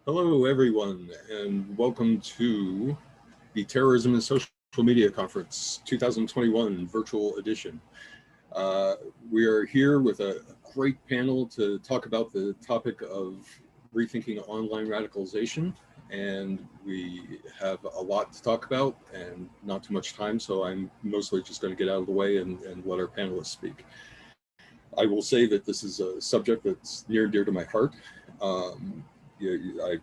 Hello, everyone, and welcome to the Terrorism and Social Media Conference 2021 virtual edition. We are here with a great panel to talk about the topic of rethinking online radicalization, and we have a lot to talk about and not too much time, so I'm mostly just going to get out of the way and let our panelists speak. I will say that this is a subject that's near and dear to my heart.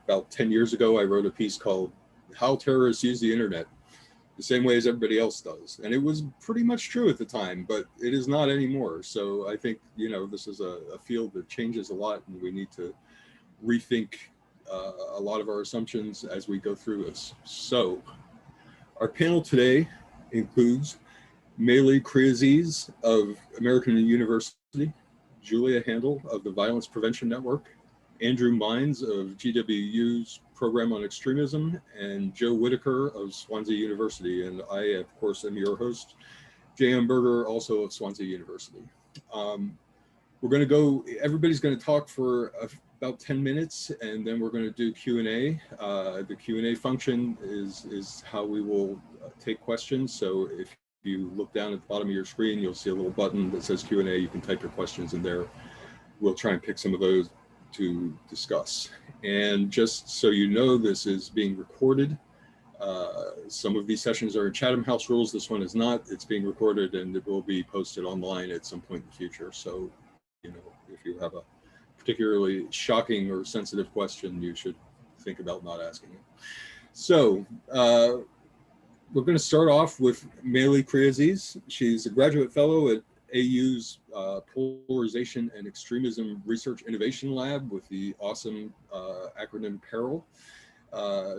About 10 years ago, I wrote a piece called How Terrorists Use the Internet, the same way as everybody else does. And it was pretty much true at the time, but it is not anymore. So I think, this is a field that changes a lot, and we need to rethink a lot of our assumptions as we go through this. So our panel today includes Meili Criezis of American University, Julia Handel of the Violence Prevention Network, Andrew Mines of GWU's Program on Extremism, and Joe Whittaker of Swansea University. And I, of course, am your host, J.M. Berger, also of Swansea University. We're going to go, everybody's going to talk for about 10 minutes, and then we're going to do Q&A. The Q&A function is how we will take questions. So if you look down at the bottom of your screen, you'll see a little button that says Q&A. You can type your questions in there. We'll try and pick some of those to discuss. And just so you know, this is being recorded. Some of these sessions are in Chatham House rules. This one is not. It's being recorded, and it will be posted online at some point in the future. So, if you have a particularly shocking or sensitive question, you should think about not asking it. So, we're going to start off with Meili Criezis. She's a graduate fellow at AU's Polarization and Extremism Research Innovation Lab with the awesome acronym PERIL.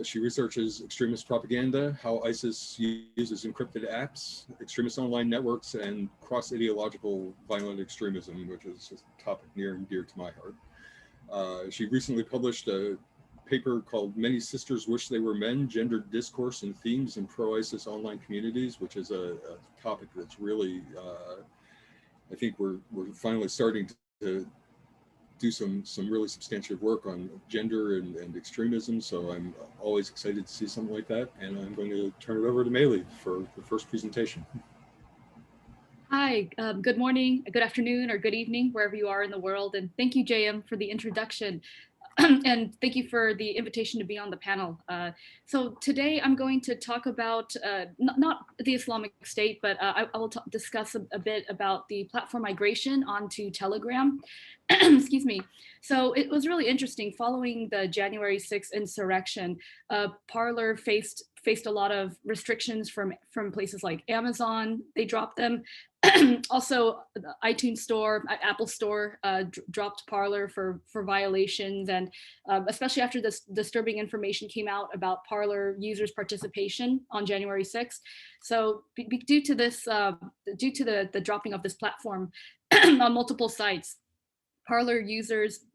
She researches extremist propaganda, how ISIS uses encrypted apps, extremist online networks, and cross-ideological violent extremism, which is a topic near and dear to my heart. She recently published a paper called Many Sisters Wish They Were Men, Gendered Discourse and Themes in Pro-ISIS Online Communities, which is a topic that's really, I think we're finally starting to do some really substantive work on gender and extremism. So I'm always excited to see something like that. And I'm going to turn it over to Meili for the first presentation. Hi, good morning, good afternoon, or good evening, wherever you are in the world. And thank you, JM, for the introduction. And thank you for the invitation to be on the panel. So today I'm going to talk about not the Islamic State, but I will discuss a bit about the platform migration onto Telegram. Excuse me. So it was really interesting following the January 6th insurrection. Parler faced a lot of restrictions from places like Amazon. They dropped them. Also, the iTunes Store, Apple Store dropped Parler for violations, and especially after this disturbing information came out about Parler users' participation on January 6th. So due to this, due to the dropping of this platform on multiple sites, Parler users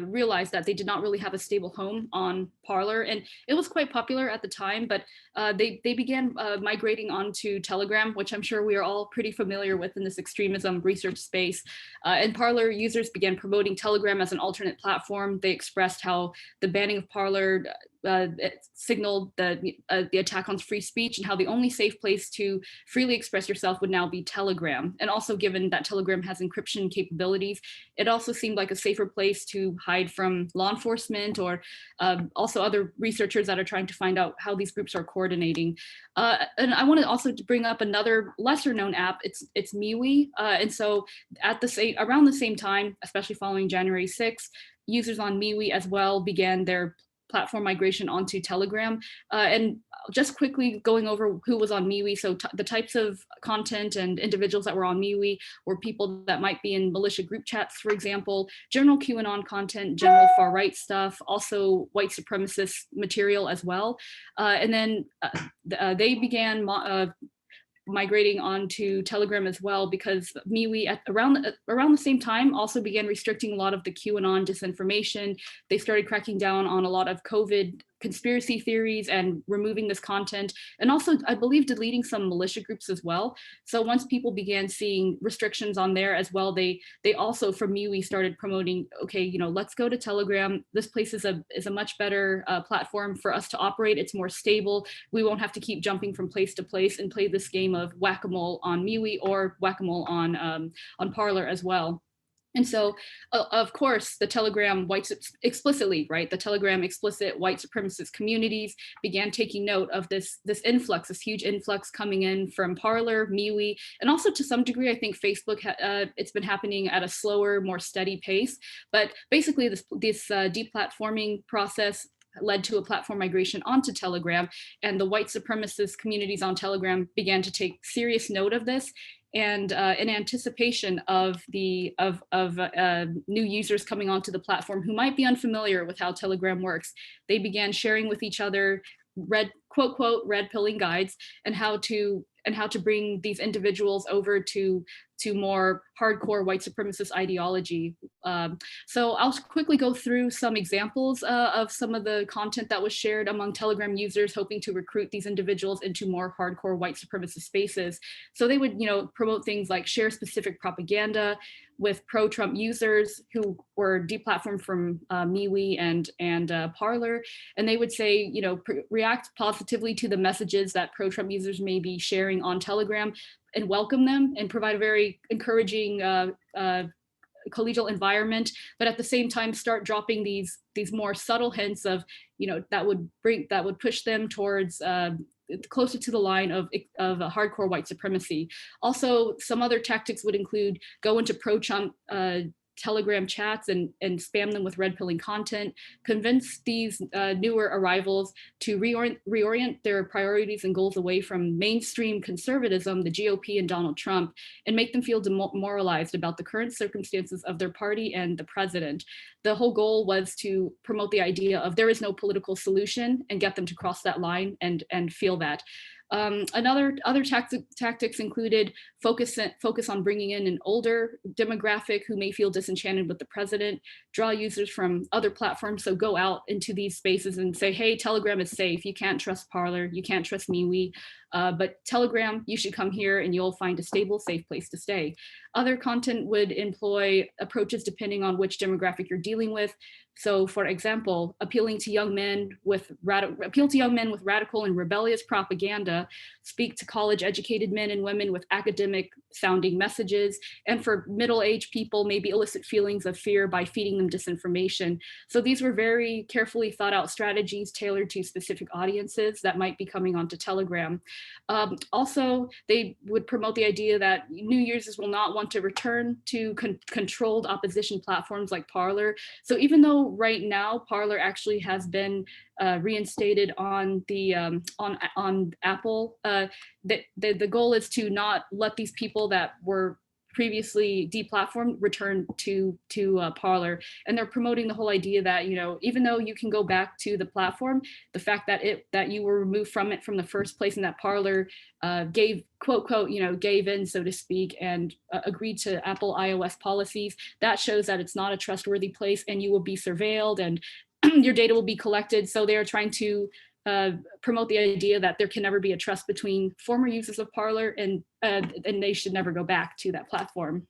realized that they did not really have a stable home on Parler, and it was quite popular at the time, but they began migrating onto Telegram, which I'm sure we are all pretty familiar with in this extremism research space. And Parler users began promoting Telegram as an alternate platform. They expressed how the banning of Parler signaled the attack on free speech, and how the only safe place to freely express yourself would now be Telegram. And also, given that Telegram has encryption capabilities, it also seemed like a safer place to hide from law enforcement, or also other researchers that are trying to find out how these groups are coordinating. And I wanted also to bring up another lesser known app. It's Meili. And so around the same time, especially following January 6th, users on Meili as well began their platform migration onto Telegram. And just quickly going over who was on Meili. So the types of content and individuals that were on Meili were people that might be in militia group chats, for example, general QAnon content, general far-right stuff, also white supremacist material as well. And then they began migrating onto Telegram as well, because Meili around the same time also began restricting a lot of the QAnon disinformation. They started cracking down on a lot of COVID conspiracy theories and removing this content, and also I believe deleting some militia groups as well. So once people began seeing restrictions on there as well, they also from Meili started promoting, okay, you know, let's go to Telegram. This place is a much better platform for us to operate. It's more stable. We won't have to keep jumping from place to place and play this game of whack-a-mole on Meili or whack-a-mole on Parler as well. And so, of course, the Telegram explicitly, right? The Telegram explicit white supremacist communities began taking note of this influx, this huge influx coming in from Parler, Meili, and also to some degree, I think Facebook, it's been happening at a slower, more steady pace. But basically, this deplatforming process led to a platform migration onto Telegram, and the white supremacist communities on Telegram began to take serious note of this. And in anticipation of new users coming onto the platform who might be unfamiliar with how Telegram works, they began sharing with each other quote quote red pilling guides and how to bring these individuals over to more hardcore white supremacist ideology. So I'll quickly go through some examples of some of the content that was shared among Telegram users hoping to recruit these individuals into more hardcore white supremacist spaces. So they would, you know, promote things like share specific propaganda with pro-Trump users who were deplatformed from Meili and Parler, and they would say, you know, react positively to the messages that pro-Trump users may be sharing on Telegram, and welcome them and provide a very encouraging collegial environment, but at the same time start dropping these more subtle hints of, you know, that would push them towards closer to the line of a hardcore white supremacy. Also, some other tactics would include go into pro-Trump Telegram chats and spam them with red pilling content, convince these newer arrivals to reorient their priorities and goals away from mainstream conservatism, the GOP and Donald Trump, and make them feel demoralized about the current circumstances of their party and the president. The whole goal was to promote the idea of there is no political solution and get them to cross that line and feel that. Other tactics included focus on bringing in an older demographic who may feel disenchanted with the president, draw users from other platforms, so go out into these spaces and say, hey, Telegram is safe, you can't trust Parler, you can't trust Meili, but Telegram, you should come here and you'll find a stable, safe place to stay. Other content would employ approaches depending on which demographic you're dealing with. So for example, appeal to young men with radical and rebellious propaganda, speak to college educated men and women with academic sounding messages, and for middle-aged people, maybe elicit feelings of fear by feeding them disinformation. So these were very carefully thought out strategies tailored to specific audiences that might be coming onto Telegram. Also, they would promote the idea that new users will not want to return to controlled opposition platforms like Parler. So even though right now Parler actually has been reinstated on the on Apple, the goal is to not let these people that were previously deplatformed return to Parler, and they're promoting the whole idea that, you know, even though you can go back to the platform, the fact that you were removed from it from the first place, and that Parler gave quote quote, you know, gave in, so to speak, and agreed to Apple iOS policies, that shows that it's not a trustworthy place and you will be surveilled and your data will be collected. So they are trying to promote the idea that there can never be a trust between former users of Parler and they should never go back to that platform.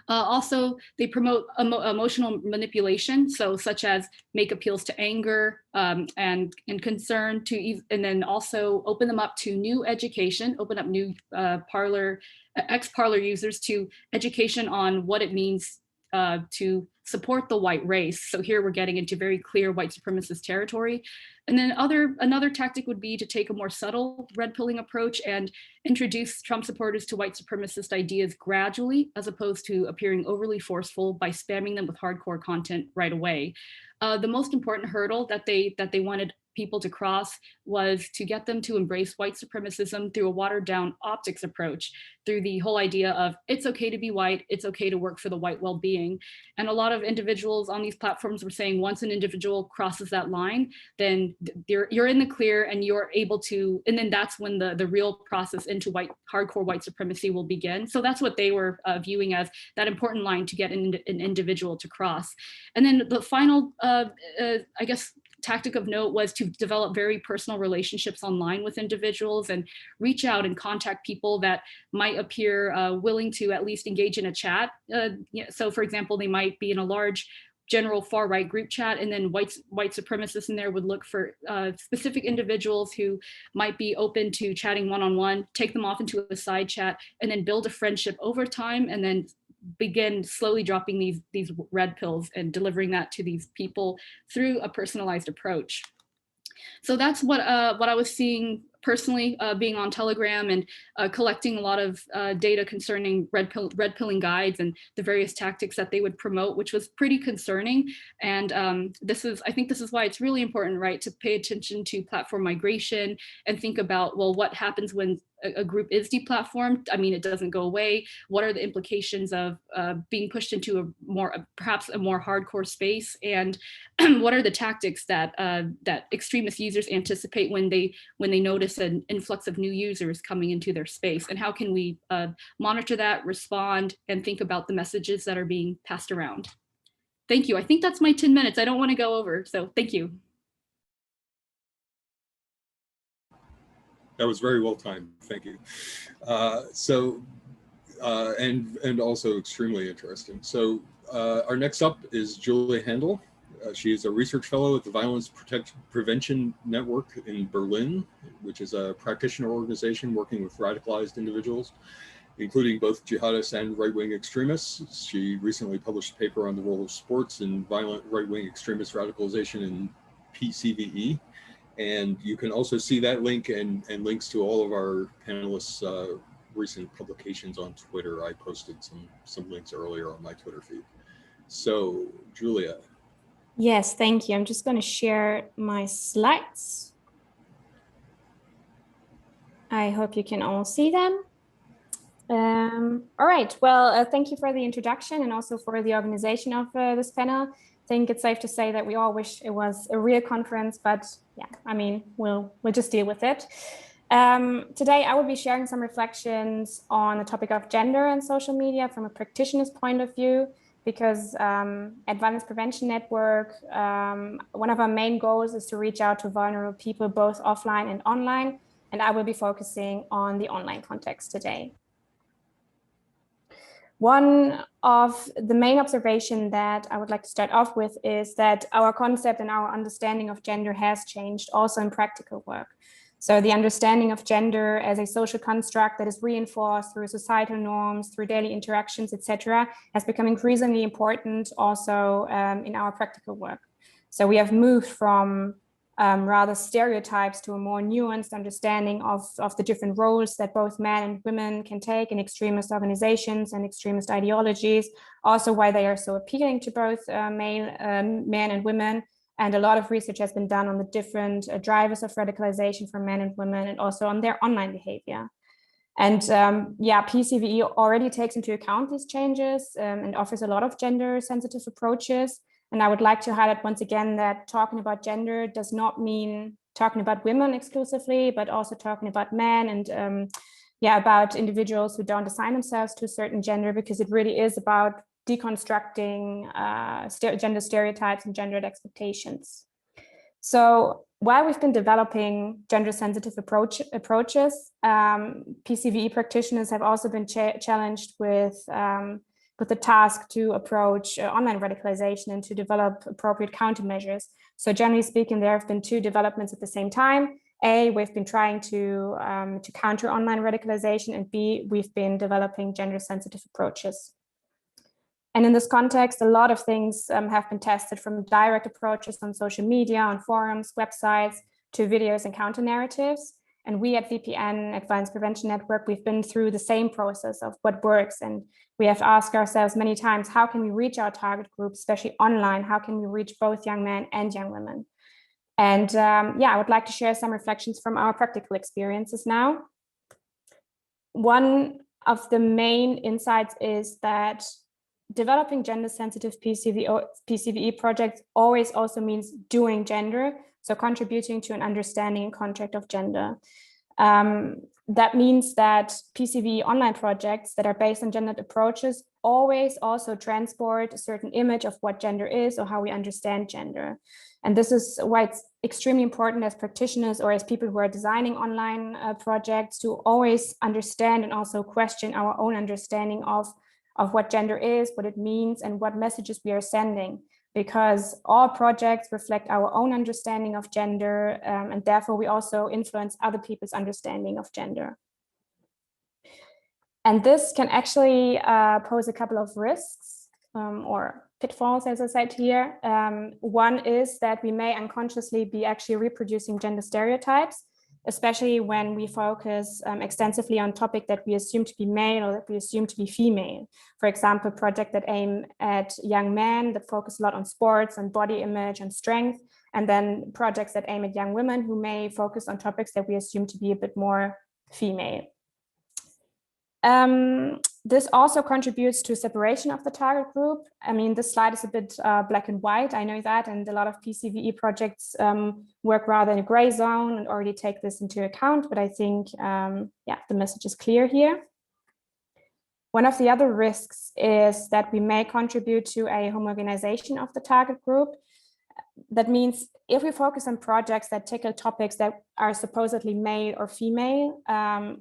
Also, they promote emotional manipulation, so such as make appeals to anger and concern, and then also open them up to new education, open up new ex-Parler users to education on what it means to support the white race. So here we're getting into very clear white supremacist territory. And then another tactic would be to take a more subtle red pilling approach and introduce Trump supporters to white supremacist ideas gradually, as opposed to appearing overly forceful by spamming them with hardcore content right away. The most important hurdle that they wanted people to cross was to get them to embrace white supremacism through a watered down optics approach, through the whole idea of it's okay to be white, it's okay to work for the white well-being. And a lot of individuals on these platforms were saying once an individual crosses that line, then you're in the clear and you're able to, and then that's when the real process into hardcore white supremacy will begin. So that's what they were viewing as that important line to get an individual to cross. And then the final, I guess, tactic of note was to develop very personal relationships online with individuals and reach out and contact people that might appear willing to at least engage in a chat. So for example, they might be in a large general far right group chat, and then white supremacists in there would look for specific individuals who might be open to chatting one-on-one, take them off into a side chat, and then build a friendship over time, and then begin slowly dropping these red pills and delivering that to these people through a personalized approach. So that's what I was seeing personally, being on Telegram and collecting a lot of data concerning red pilling guides and the various tactics that they would promote, which was pretty concerning. And I think this is why it's really important, right, to pay attention to platform migration and think about, well, what happens when a group is deplatformed? I mean, it doesn't go away. What are the implications of being pushed into perhaps a more hardcore space? And what are the tactics that extremist users anticipate when they notice an influx of new users coming into their space? And how can we monitor that, respond, and think about the messages that are being passed around? Thank you. I think that's my 10 minutes. I don't want to go over, so thank you. That was very well timed. Thank you. And also extremely interesting. So our next up is Julia Handel. She is a research fellow at the Violence Prevention Network in Berlin, which is a practitioner organization working with radicalized individuals, including both jihadists and right-wing extremists. She recently published a paper on the role of sports in violent right-wing extremist radicalization in PCVE. And you can also see that link and links to all of our panelists' recent publications on Twitter. I posted some links earlier on my Twitter feed. So, Julia. Yes, thank you. I'm just going to share my slides. I hope you can all see them. All right, well, thank you for the introduction and also for the organization of this panel. I think it's safe to say that we all wish it was a real conference, but yeah, I mean, we'll just deal with it. Today, I will be sharing some reflections on the topic of gender and social media from a practitioner's point of view, because at Violence Prevention Network, one of our main goals is to reach out to vulnerable people, both offline and online, and I will be focusing on the online context today. One of the main observations that I would like to start off with is that our concept and our understanding of gender has changed also in practical work. So the understanding of gender as a social construct that is reinforced through societal norms, through daily interactions, etc., has become increasingly important also in our practical work. So we have moved from rather stereotypes to a more nuanced understanding of the different roles that both men and women can take in extremist organizations and extremist ideologies, also why they are so appealing to both men and women. And a lot of research has been done on the different drivers of radicalization for men and women, and also on their online behavior. And yeah, PCVE already takes into account these changes and offers a lot of gender sensitive approaches. And I would like to highlight once again that talking about gender does not mean talking about women exclusively, but also talking about men and yeah, about individuals who don't assign themselves to a certain gender, because it really is about deconstructing gender stereotypes and gendered expectations. So while we've been developing gender sensitive approaches, PCVE practitioners have also been challenged with the task to approach online radicalization and to develop appropriate countermeasures. So generally speaking, there have been two developments at the same time. A, we've been trying to counter online radicalization, and B, we've been developing gender sensitive approaches. And in this context, a lot of things have been tested, from direct approaches on social media, on forums, websites, to videos and counter narratives. And we at VPN, at Violence Prevention Network, we've been through the same process of what works. And we have asked ourselves many times, how can we reach our target group, especially online? How can we reach both young men and young women? And yeah, I would like to share some reflections from our practical experiences now. One of the main insights is that developing gender sensitive PCVE projects always also means doing gender, so contributing to an understanding and contract of gender. That means that PCVE online projects that are based on gendered approaches always also transport a certain image of what gender is or how we understand gender. And this is why it's extremely important as practitioners or as people who are designing online projects to always understand and also question our own understanding of what gender is, what it means, and what messages we are sending. Because all projects reflect our own understanding of gender, and therefore we also influence other people's understanding of gender. And this can actually pose a couple of risks or pitfalls, as I said here. One is that we may unconsciously be actually reproducing gender stereotypes, especially when we focus extensively on topics that we assume to be male or that we assume to be female. For example, projects that aim at young men that focus a lot on sports and body image and strength, and then projects that aim at young women who may focus on topics that we assume to be a bit more female. This also contributes to separation of the target group. I mean, this slide is a bit black and white, I know that, and a lot of PCVE projects work rather in a gray zone and already take this into account, but I think, yeah, the message is clear here. One of the other risks is that we may contribute to a homogenization of the target group. That means if we focus on projects that tackle topics that are supposedly male or female,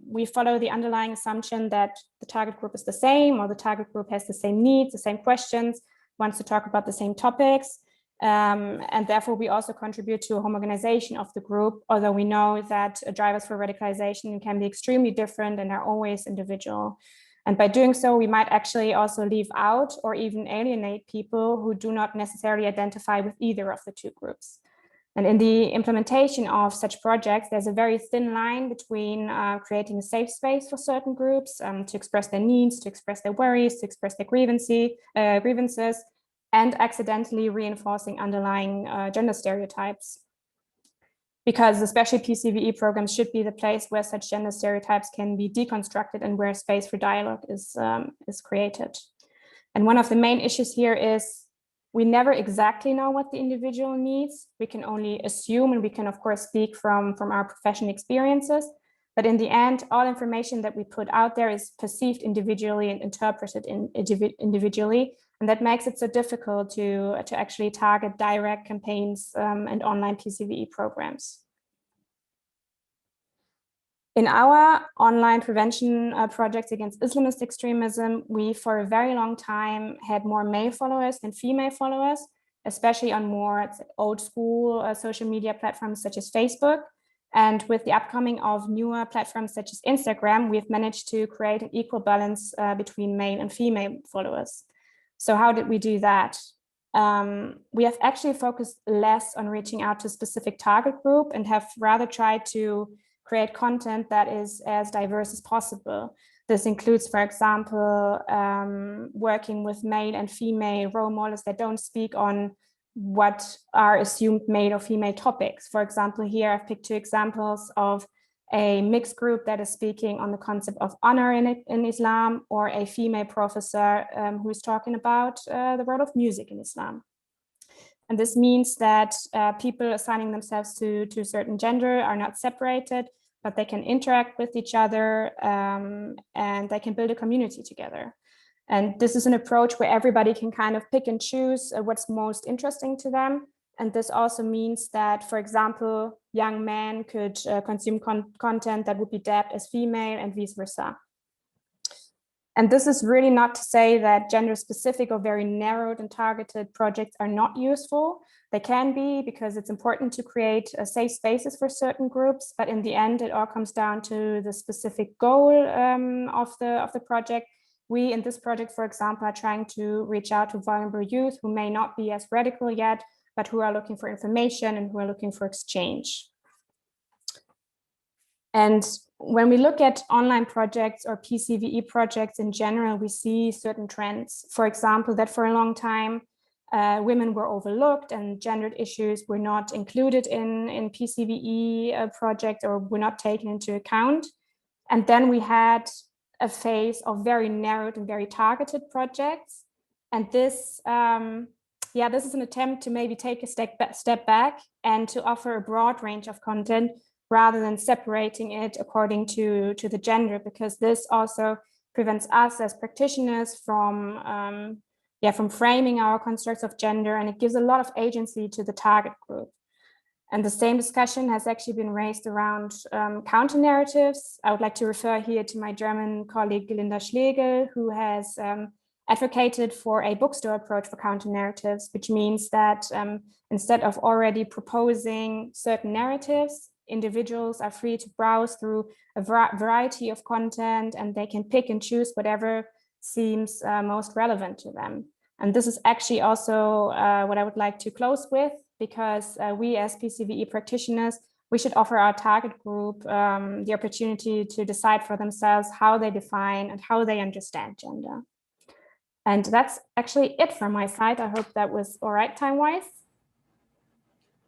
we follow the underlying assumption that the target group is the same, or the target group has the same needs, the same questions, wants to talk about the same topics. And therefore, we also contribute to a homogenization of the group, although we know that drivers for radicalization can be extremely different and are always individual. And by doing so, we might actually also leave out or even alienate people who do not necessarily identify with either of the two groups. And in the implementation of such projects, there's a very thin line between creating a safe space for certain groups to express their needs, to express their worries, to express their grievances, and accidentally reinforcing underlying gender stereotypes. Because especially PCVE programs should be the place where such gender stereotypes can be deconstructed and where space for dialogue is created. And one of the main issues here is we never exactly know what the individual needs. We can only assume, and we can of course speak from our professional experiences. But in the end, all information that we put out there is perceived individually and interpreted individually. And that makes it so difficult to actually target direct campaigns and online PCVE programs. In our online prevention projects against Islamist extremism, we for a very long time had more male followers than female followers, especially on more old school social media platforms such as Facebook. And with the upcoming of newer platforms such as Instagram, we've managed to create an equal balance between male and female followers. So how did we do that? We have actually focused less on reaching out to a specific target group and have rather tried to create content that is as diverse as possible. This includes, for example, working with male and female role models that don't speak on what are assumed male or female topics. For example, here I've picked two examples of a mixed group that is speaking on the concept of honor in Islam, or a female professor who's talking about the role of music in Islam. And this means that people assigning themselves to a certain gender are not separated, but they can interact with each other and they can build a community together. And this is an approach where everybody can kind of pick and choose what's most interesting to them. And this also means that, for example, young men could consume content that would be dubbed as female and vice versa. And this is really not to say that gender specific or very narrowed and targeted projects are not useful. They can be, because it's important to create safe spaces for certain groups. But in the end, it all comes down to the specific goal of the project. We in this project, for example, are trying to reach out to vulnerable youth who may not be as radical yet, but who are looking for information and who are looking for exchange. And when we look at online projects or PCVE projects in general, we see certain trends. For example, that for a long time, women were overlooked and gendered issues were not included in PCVE projects or were not taken into account. And then we had a phase of very narrowed and very targeted projects. And this, this is an attempt to maybe take a step back and to offer a broad range of content rather than separating it according to the gender, because this also prevents us as practitioners from from framing our constructs of gender, and it gives a lot of agency to the target group. And the same discussion has actually been raised around counter narratives. I would like to refer here to my German colleague Linda Schlegel, who has advocated for a bookstore approach for counter narratives, which means that instead of already proposing certain narratives, individuals are free to browse through a variety of content, and they can pick and choose whatever seems most relevant to them. And this is actually also what I would like to close with, because we as PCVE practitioners, we should offer our target group the opportunity to decide for themselves how they define and how they understand gender. And that's actually it from my side. I hope that was all right time-wise.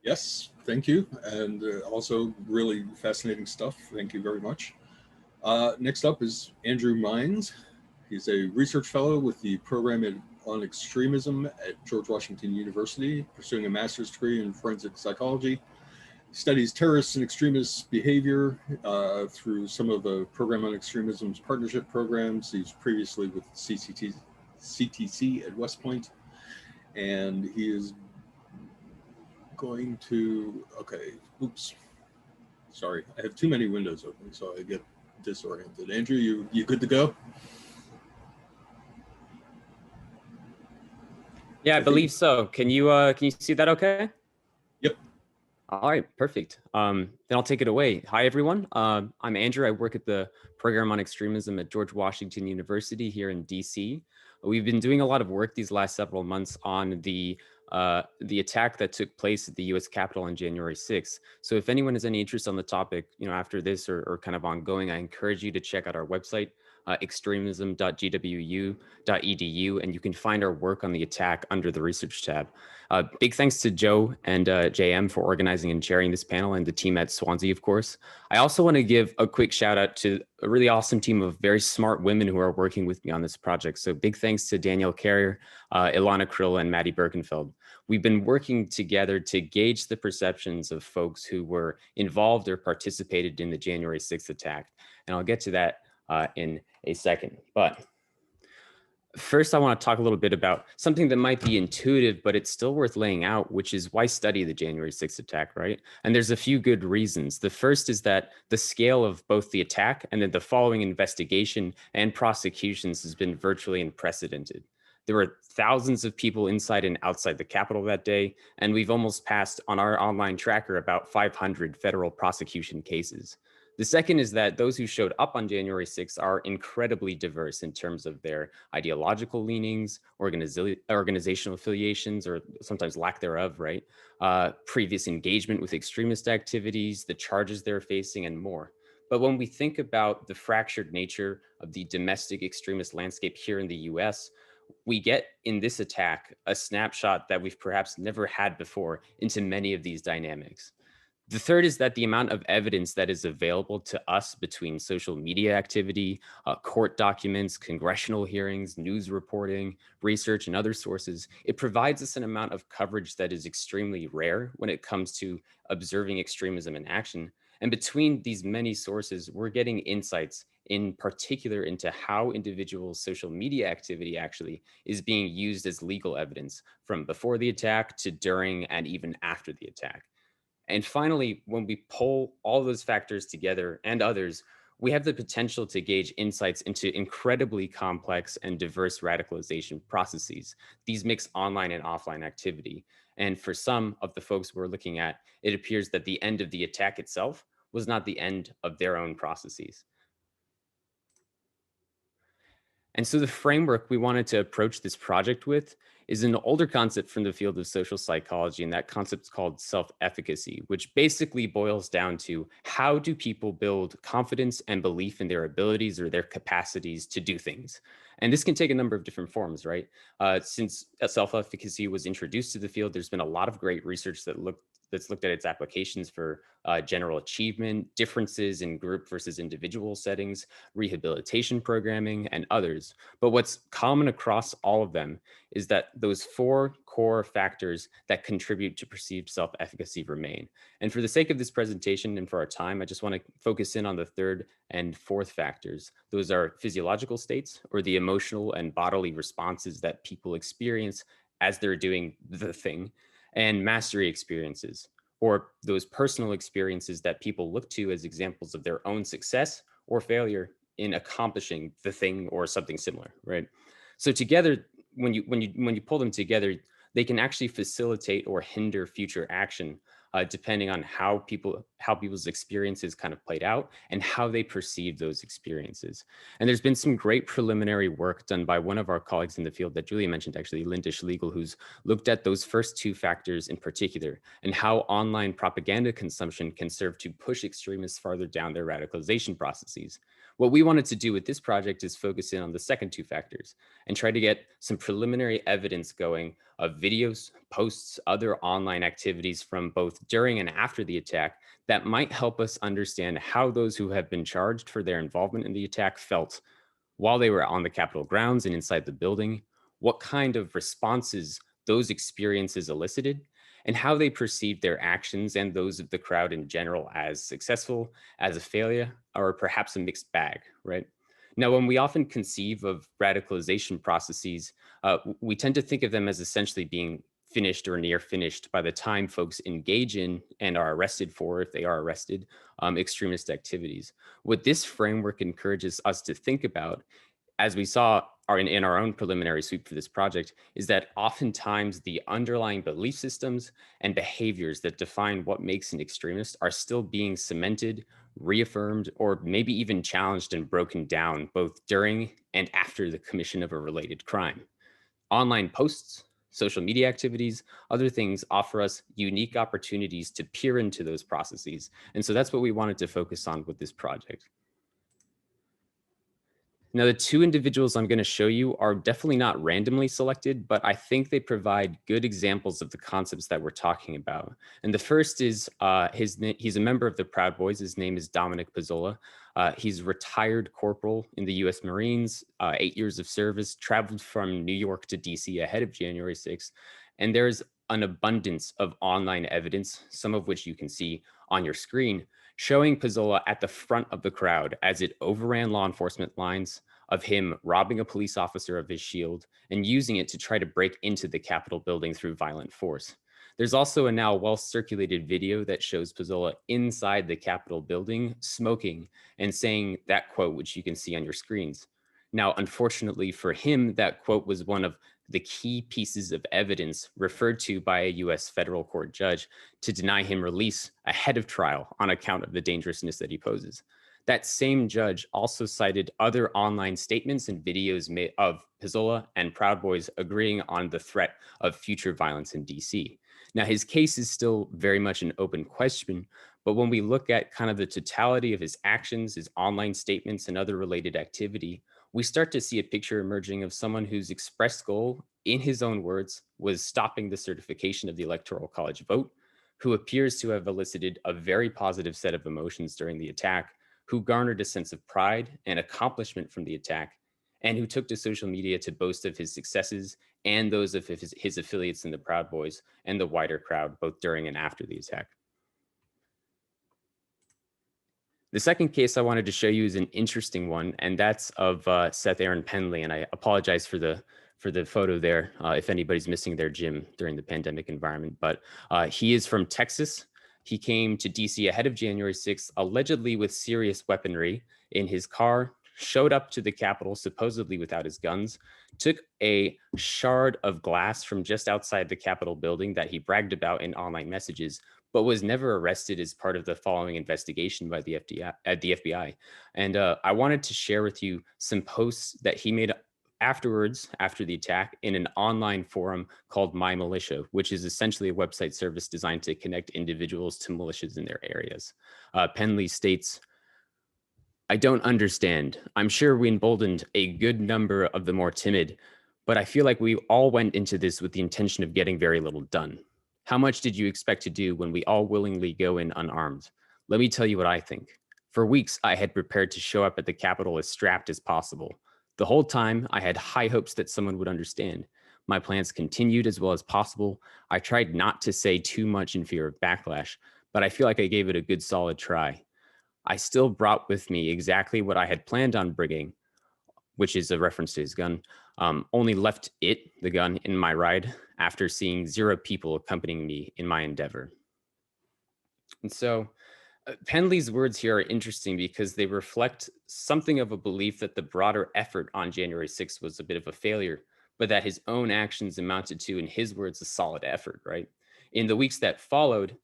Yes, thank you. And also really fascinating stuff. Thank you very much. Next up is Andrew Mines. He's a research fellow with the program on extremism at George Washington University, pursuing a master's degree in forensic psychology. He studies terrorists and extremists' behavior through some of the program on extremism's partnership programs. He's previously with CTC at West Point, and he is going to, okay, oops, sorry, I have too many windows open, so I get disoriented. Andrew, you good to go? Yeah, I believe so. Can you see that okay? Yep. All right, perfect. Then I'll take it away. Hi, everyone. I'm Andrew. I work at the program on extremism at George Washington University here in DC. We've been doing a lot of work these last several months on the attack that took place at the U.S. Capitol on January 6th. So if anyone has any interest on the topic, after this or kind of ongoing, I encourage you to check out our website, extremism.gwu.edu, and you can find our work on the attack under the research tab. Big thanks to Joe and JM for organizing and chairing this panel, and the team at Swansea, of course. I also want to give a quick shout out to a really awesome team of very smart women who are working with me on this project. So big thanks to Danielle Carrier, Ilana Krill, and Maddie Birkenfeld. We've been working together to gauge the perceptions of folks who were involved or participated in the January 6th attack. And I'll get to that in a second. But first, I want to talk a little bit about something that might be intuitive, but it's still worth laying out, which is why study the January 6th attack, right? And there's a few good reasons. The first is that the scale of both the attack and then the following investigation and prosecutions has been virtually unprecedented. There were thousands of people inside and outside the Capitol that day, and we've almost passed on our online tracker about 500 federal prosecution cases. The second is that those who showed up on January 6th are incredibly diverse in terms of their ideological leanings, organizational affiliations, or sometimes lack thereof, right? Previous engagement with extremist activities, the charges they're facing, and more. But when we think about the fractured nature of the domestic extremist landscape here in the US, we get in this attack a snapshot that we've perhaps never had before into many of these dynamics. The third is that the amount of evidence that is available to us between social media activity, court documents, congressional hearings, news reporting, research, and other sources, it provides us an amount of coverage that is extremely rare when it comes to observing extremism in action. And between these many sources, we're getting insights in particular into how individuals' social media activity actually is being used as legal evidence from before the attack to during and even after the attack. And finally, when we pull all those factors together and others, we have the potential to gauge insights into incredibly complex and diverse radicalization processes. These mix online and offline activity. And for some of the folks we're looking at, it appears that the end of the attack itself was not the end of their own processes. And so the framework we wanted to approach this project with is an older concept from the field of social psychology, and that concept's called self-efficacy, which basically boils down to how do people build confidence and belief in their abilities or their capacities to do things. And this can take a number of different forms, right? Since self-efficacy was introduced to the field, there's been a lot of great research that's looked at its applications for general achievement, differences in group versus individual settings, rehabilitation programming, and others. But what's common across all of them is that those four core factors that contribute to perceived self-efficacy remain. And for the sake of this presentation and for our time, I just want to focus in on the third and fourth factors. Those are physiological states, or the emotional and bodily responses that people experience as they're doing the thing, and mastery experiences, or those personal experiences that people look to as examples of their own success or failure in accomplishing the thing or something similar, right? So together, when you pull them together, they can actually facilitate or hinder future action, depending on how people's experiences kind of played out and how they perceive those experiences. And there's been some great preliminary work done by one of our colleagues in the field that Julia mentioned, actually, Linda Schlegel, who's looked at those first two factors in particular and how online propaganda consumption can serve to push extremists farther down their radicalization processes. What we wanted to do with this project is focus in on the second two factors and try to get some preliminary evidence going of videos, posts, other online activities from both during and after the attack that might help us understand how those who have been charged for their involvement in the attack felt while they were on the Capitol grounds and inside the building, what kind of responses those experiences elicited, and how they perceived their actions and those of the crowd in general as successful, as a failure, or perhaps a mixed bag, right? Now, when we often conceive of radicalization processes, we tend to think of them as essentially being finished or near finished by the time folks engage in and are arrested for, if they are arrested, extremist activities. What this framework encourages us to think about, as we saw in our own preliminary sweep for this project, is that oftentimes the underlying belief systems and behaviors that define what makes an extremist are still being cemented, reaffirmed, or maybe even challenged and broken down both during and after the commission of a related crime. Online posts, social media activities, other things offer us unique opportunities to peer into those processes. And so that's what we wanted to focus on with this project. Now, the two individuals I'm going to show you are definitely not randomly selected, but I think they provide good examples of the concepts that we're talking about. And the first is he's a member of the Proud Boys. His name is Dominic Pizzola. He's retired corporal in the U.S. Marines, 8 years of service, traveled from New York to D.C. ahead of January 6th. And there's an abundance of online evidence, some of which you can see on your screen, showing Pizzola at the front of the crowd as it overran law enforcement lines, of him robbing a police officer of his shield and using it to try to break into the Capitol building through violent force. There's also a now well-circulated video that shows Pizzola inside the Capitol building smoking and saying that quote, which you can see on your screens. Now, unfortunately for him, that quote was one of the key pieces of evidence referred to by a US federal court judge to deny him release ahead of trial on account of the dangerousness that he poses. That same judge also cited other online statements and videos made of Pizzola and Proud Boys agreeing on the threat of future violence in DC. Now, his case is still very much an open question, but when we look at kind of the totality of his actions, his online statements, and other related activity, we start to see a picture emerging of someone whose expressed goal, in his own words, was stopping the certification of the Electoral College vote, who appears to have elicited a very positive set of emotions during the attack, who garnered a sense of pride and accomplishment from the attack, and who took to social media to boast of his successes and those of his affiliates in the Proud Boys and the wider crowd, both during and after the attack. The second case I wanted to show you is an interesting one, and that's of Seth Aaron Penley. And I apologize for the photo there if anybody's missing their gym during the pandemic environment. But he is from Texas. He came to DC ahead of January 6th, allegedly with serious weaponry in his car, showed up to the Capitol supposedly without his guns, took a shard of glass from just outside the Capitol building that he bragged about in online messages, but was never arrested as part of the following investigation by the FBI. And I wanted to share with you some posts that he made afterwards, after the attack, in an online forum called My Militia, which is essentially a website service designed to connect individuals to militias in their areas. Penley states, "I don't understand. I'm sure we emboldened a good number of the more timid, but I feel like we all went into this with the intention of getting very little done. How much did you expect to do when we all willingly go in unarmed? Let me tell you what I think. For weeks, I had prepared to show up at the Capitol as strapped as possible. The whole time, I had high hopes that someone would understand. My plans continued as well as possible. I tried not to say too much in fear of backlash, but I feel like I gave it a good solid try. I still brought with me exactly what I had planned on bringing, which is a reference to his gun, only left the gun, in my ride after seeing 0 people accompanying me in my endeavor. And so Penley's words here are interesting because they reflect something of a belief that the broader effort on January 6th was a bit of a failure, but that his own actions amounted to, in his words, a solid effort, right? In the weeks that followed,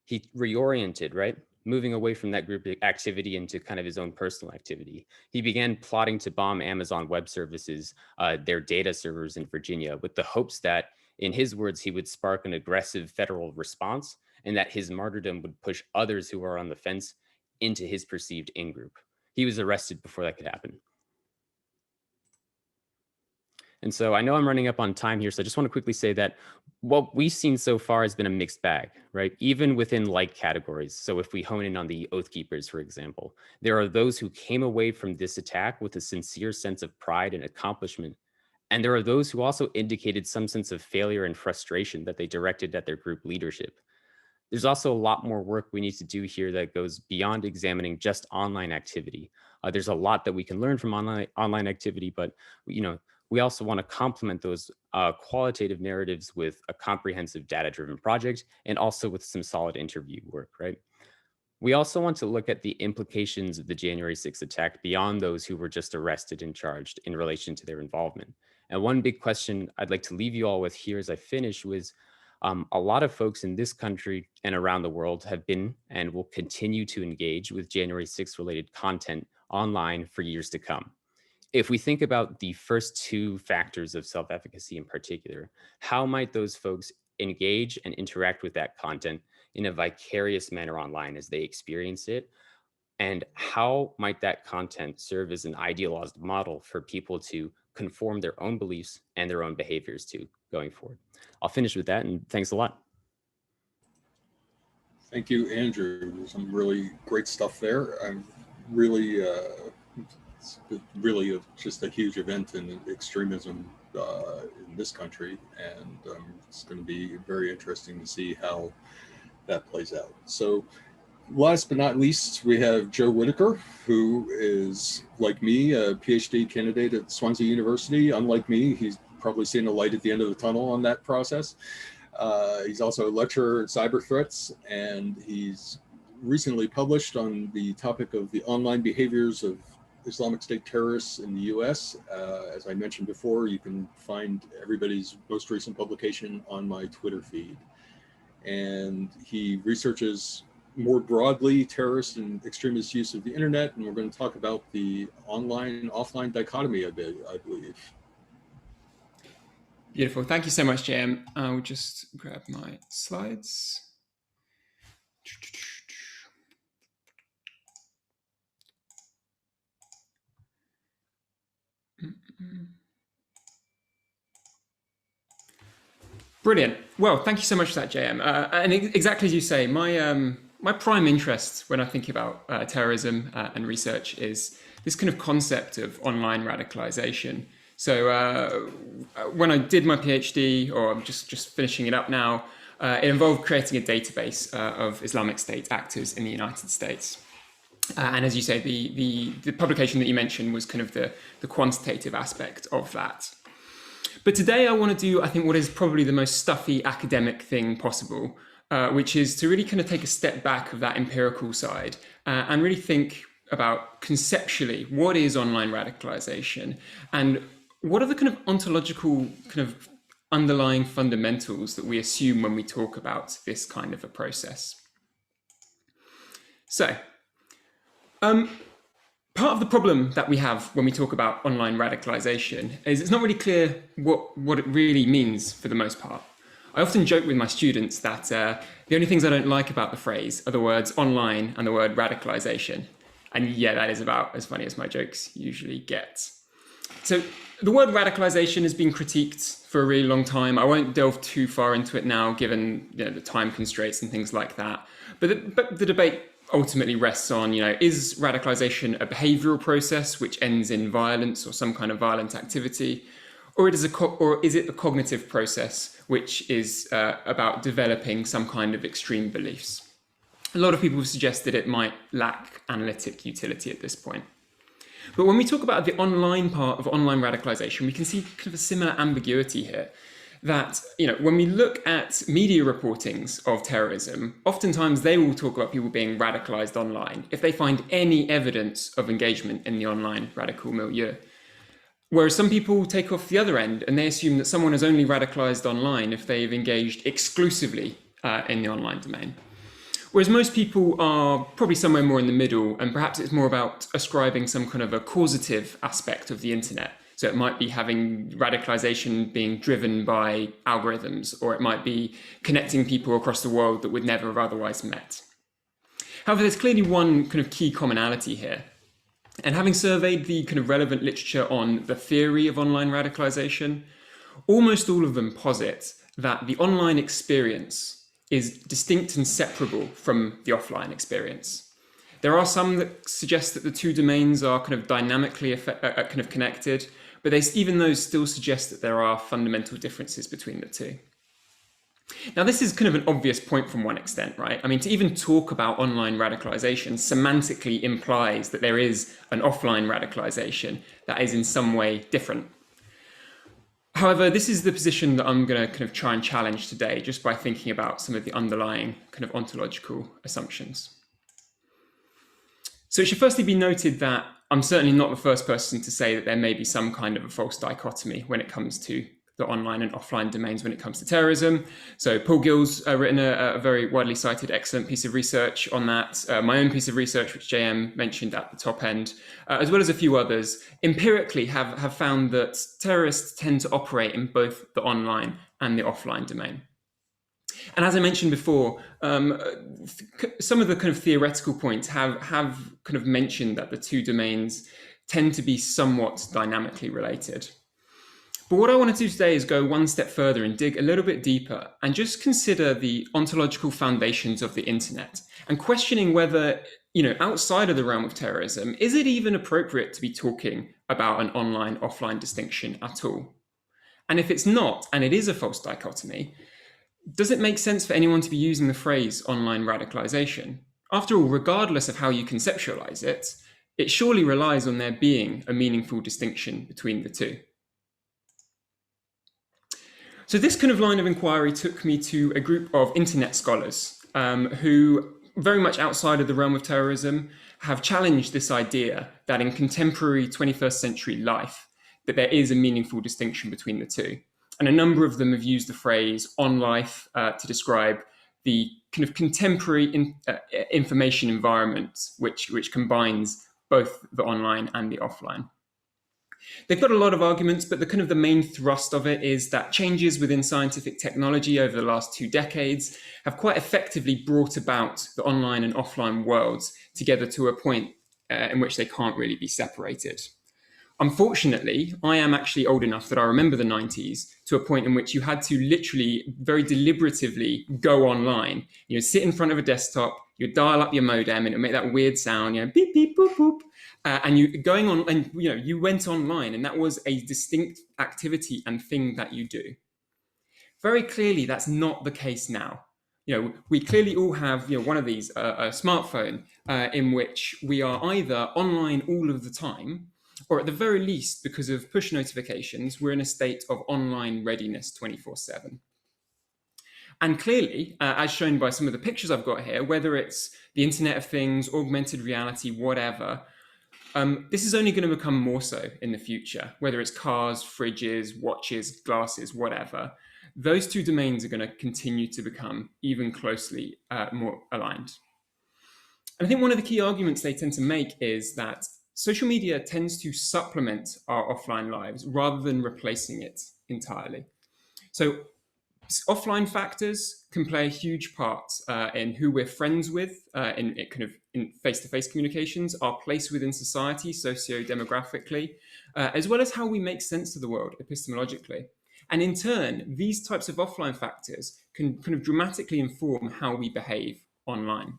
he reoriented, right? Moving away from that group activity into kind of his own personal activity. He began plotting to bomb Amazon Web Services, their data servers in Virginia, with the hopes that, in his words, he would spark an aggressive federal response and that his martyrdom would push others who are on the fence into his perceived in-group. He was arrested before that could happen. And so I know I'm running up on time here, so I just want to quickly say that what we've seen so far has been a mixed bag, right? Even within like categories. So if we hone in on the Oath Keepers, for example, there are those who came away from this attack with a sincere sense of pride and accomplishment. And there are those who also indicated some sense of failure and frustration that they directed at their group leadership. There's also a lot more work we need to do here that goes beyond examining just online activity. There's a lot that we can learn from online activity, but we also want to complement those qualitative narratives with a comprehensive data-driven project and also with some solid interview work, right? We also want to look at the implications of the January 6th attack beyond those who were just arrested and charged in relation to their involvement. And one big question I'd like to leave you all with here as I finish was, a lot of folks in this country and around the world have been and will continue to engage with January 6th related content online for years to come. If we think about the first 2 factors of self-efficacy in particular, how might those folks engage and interact with that content in a vicarious manner online as they experience it? And how might that content serve as an idealized model for people to conform their own beliefs and their own behaviors to going forward? I'll finish with that, and thanks a lot. Thank you, Andrew. Some really great stuff there. I'm really, it's really just a huge event in extremism in this country, and it's going to be very interesting to see how that plays out. So last but not least, we have Joe Whittaker, who is, like me, a PhD candidate at Swansea University. Unlike me, he's probably seen a light at the end of the tunnel on that process. He's also a lecturer in cyber threats, and he's recently published on the topic of the online behaviors of Islamic State terrorists in the US. As I mentioned before, you can find everybody's most recent publication on my Twitter feed. And he researches more broadly terrorist and extremist use of the internet, and we're going to talk about the online and offline dichotomy a bit, I believe. Beautiful. Thank you so much, JM. I will just grab my slides. Brilliant. Well, thank you so much for that, JM. And exactly as you say, my prime interest when I think about terrorism and research is this kind of concept of online radicalization. So when I did my PhD, or I'm just finishing it up now, it involved creating a database of Islamic State actors in the United States. And as you say, the publication that you mentioned was kind of the quantitative aspect of that. But today I want to do, I think, what is probably the most stuffy academic thing possible, which is to really kind of take a step back of that empirical side and really think about conceptually, what is online radicalization and what are the kind of ontological kind of underlying fundamentals that we assume when we talk about this kind of a process. So, part of the problem that we have when we talk about online radicalization is it's not really clear what it really means for the most part. I often joke with my students that the only things I don't like about the phrase are the words online and the word radicalization. And yeah, that is about as funny as my jokes usually get. So the word radicalization has been critiqued for a really long time. I won't delve too far into it now, given the time constraints and things like that. But the debate ultimately rests on, is radicalization a behavioral process which ends in violence or some kind of violent activity? or is it the cognitive process, which is about developing some kind of extreme beliefs? A lot of people have suggested it might lack analytic utility at this point. But when we talk about the online part of online radicalization, we can see kind of a similar ambiguity here. That, when we look at media reportings of terrorism, oftentimes they will talk about people being radicalized online if they find any evidence of engagement in the online radical milieu. Whereas some people take off the other end and they assume that someone is only radicalized online if they've engaged exclusively in the online domain. Whereas most people are probably somewhere more in the middle, and perhaps it's more about ascribing some kind of a causative aspect of the internet. So it might be having radicalization being driven by algorithms, or it might be connecting people across the world that would never have otherwise met. However, there's clearly one kind of key commonality here. And having surveyed the kind of relevant literature on the theory of online radicalization, almost all of them posit that the online experience is distinct and separable from the offline experience. There are some that suggest that the two domains are kind of dynamically kind of connected, but even those still suggest that there are fundamental differences between the two. Now, this is kind of an obvious point from one extent, right? I mean, to even talk about online radicalization semantically implies that there is an offline radicalization that is in some way different. However, this is the position that I'm going to kind of try and challenge today, just by thinking about some of the underlying kind of ontological assumptions. So it should firstly be noted that I'm certainly not the first person to say that there may be some kind of a false dichotomy when it comes to the online and offline domains when it comes to terrorism. So Paul Gill's written a very widely cited, excellent piece of research on that. My own piece of research, which JM mentioned at the top end, as well as a few others, empirically have found that terrorists tend to operate in both the online and the offline domain. And as I mentioned before, some of the kind of theoretical points have kind of mentioned that the two domains tend to be somewhat dynamically related. But what I want to do today is go one step further and dig a little bit deeper and just consider the ontological foundations of the internet and questioning whether, outside of the realm of terrorism, is it even appropriate to be talking about an online-offline distinction at all? And if it's not, and it is a false dichotomy, does it make sense for anyone to be using the phrase online radicalization? After all, regardless of how you conceptualize it, it surely relies on there being a meaningful distinction between the two. So this kind of line of inquiry took me to a group of internet scholars who, very much outside of the realm of terrorism, have challenged this idea that in contemporary 21st century life, that there is a meaningful distinction between the two. And a number of them have used the phrase on life to describe the kind of contemporary information environment, which combines both the online and the offline. They've got a lot of arguments, but the main thrust of it is that changes within scientific technology over the last 2 decades have quite effectively brought about the online and offline worlds together to a point in which they can't really be separated. Unfortunately, I am actually old enough that I remember the 90s to a point in which you had to literally very deliberatively go online. Sit in front of a desktop, you dial up your modem and it would make that weird sound, beep, beep, boop, boop. And you went online, and that was a distinct activity and thing that you do. Very clearly, that's not the case now. We clearly all have one of these, a smartphone, in which we are either online all of the time, or at the very least, because of push notifications, we're in a state of online readiness 24/7. And clearly, as shown by some of the pictures I've got here, whether it's the Internet of Things, augmented reality, whatever, this is only going to become more so in the future, whether it's cars, fridges, watches, glasses, whatever. Those two domains are going to continue to become even closely more aligned. And I think one of the key arguments they tend to make is that social media tends to supplement our offline lives rather than replacing it entirely. So offline factors can play a huge part in who we're friends with, in face-to-face communications, our place within society, socio-demographically, as well as how we make sense of the world epistemologically. And in turn, these types of offline factors can kind of dramatically inform how we behave online.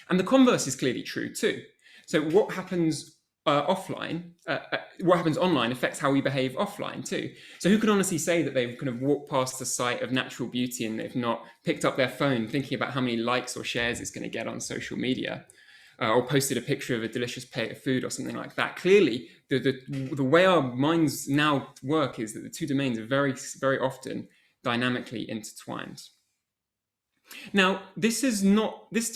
And the converse is clearly true too. So what happens offline, what happens online affects how we behave offline too. So who can honestly say that they've kind of walked past a site of natural beauty and they've not picked up their phone thinking about how many likes or shares it's going to get on social media, or posted a picture of a delicious plate of food or something like that? Clearly, the way our minds now work is that the two domains are very, very often dynamically intertwined. Now, this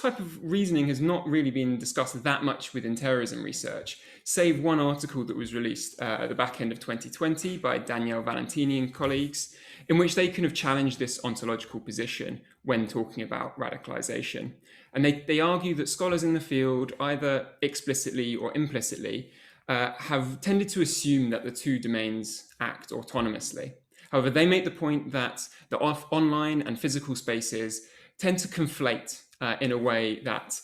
type of reasoning has not really been discussed that much within terrorism research, save one article that was released at the back end of 2020 by Danielle Valentini and colleagues, in which they kind of challenged this ontological position when talking about radicalization. And they argue that scholars in the field, either explicitly or implicitly, have tended to assume that the two domains act autonomously. However, they make the point that the online and physical spaces tend to conflate in a way that